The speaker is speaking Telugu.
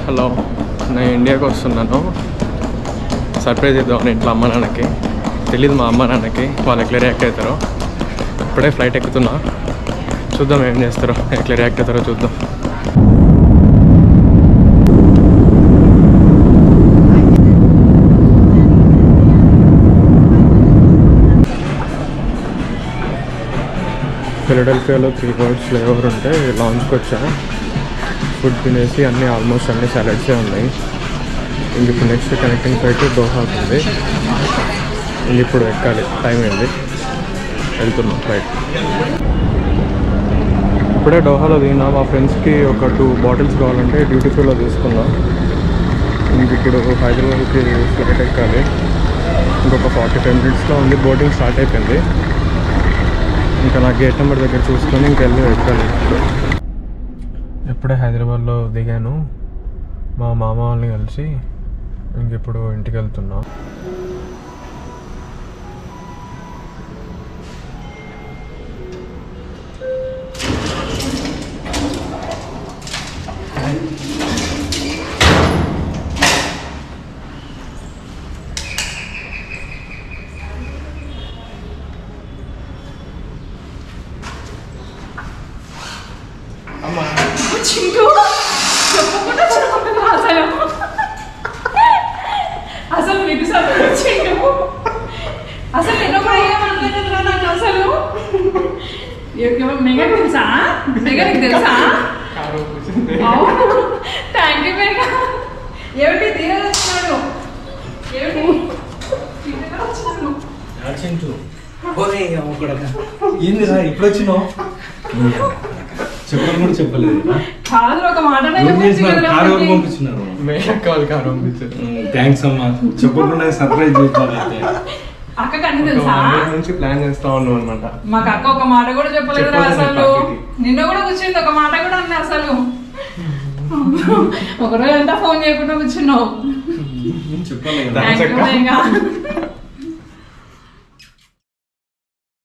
హలో, నేను ఇండియాకి వస్తున్నాను. సర్ప్రైజ్ ఇద్దామని ఇంట్లో అమ్మ నాన్నకి. తెలీదు మా అమ్మ నాన్నకి, వాళ్ళు ఎట్లా రియాక్ట్ అవుతారో. ఇప్పుడే ఫ్లైట్ ఎక్కుతున్నా, చూద్దాం ఏం చేస్తారో, ఎట్లా రియాక్ట్ అవుతారో చూద్దాం. ఫిలడెల్ఫియాలో 3 బర్డ్స్ ఫ్లేవర్ ఉంటే లాంచ్కి వచ్చా. ఫుడ్ తినేసి ఆల్మోస్ట్ అన్ని సాలడ్సే ఉన్నాయి. ఇంక ఇప్పుడు నెక్స్ట్ కనెక్టింగ్ ఫ్లైట్ దోహాకు ఉంది. ఇంక ఇప్పుడు ఎక్కాలి, టైం అయింది, వెళ్తున్నాం ఫ్లైట్. ఇప్పుడే డోహాలో దిగినా. మా ఫ్రెండ్స్కి ఒక 2 బాటిల్స్ కావాలంటే డ్యూటీ ఫ్రీలో తీసుకున్నాం. ఇంక ఇప్పుడు హైదరాబాద్కి ఫ్లైట్ ఎక్కాలి. ఇంకొక 45 మినిట్స్లో ఉంది. బోర్డింగ్ స్టార్ట్ అయిపోయింది. ఇంకా నా గేట్ నెంబర్ దగ్గర చూసుకొని ఇంకెళ్ళి ఎక్కాలి. ఇప్పుడే హైదరాబాద్లో దిగాను మా మామ వాళ్ళని కలిసి. ఇంకెప్పుడు ఇంటికి వెళ్తున్నా. అసలు మీకు అసలు నేను కూడా ఏమనలేదురా. నాకు అసలు మెగా తెలుసా? మెగా నీకు తెలుసా? Thank you mega. ఏమిటి తీరాడు? ఏందిరా ఇప్పుడు వచ్చినావు? చెప్పడం కూడా చెప్పలేదు. కాదు, ఒక మాట పంపించినారు. థ్యాంక్స్ అమ్మా. చెప్పకుండా సర్ప్రైజ్ చేస్తాను. అక్కకి అన్ని తెలుసా? నుంచి ప్లాన్ చేస్తా ఉన్నాం అనమాట. మాకు అక్క ఒక మాట కూడా చెప్పలేదు అసలు. నిన్న కూడా కూర్చుంది, ఒక మాట కూడా అన్న అసలు. ఒకరోజు అంతా ఫోన్ చేయకుండా కూర్చున్నావు. చెప్పాలి.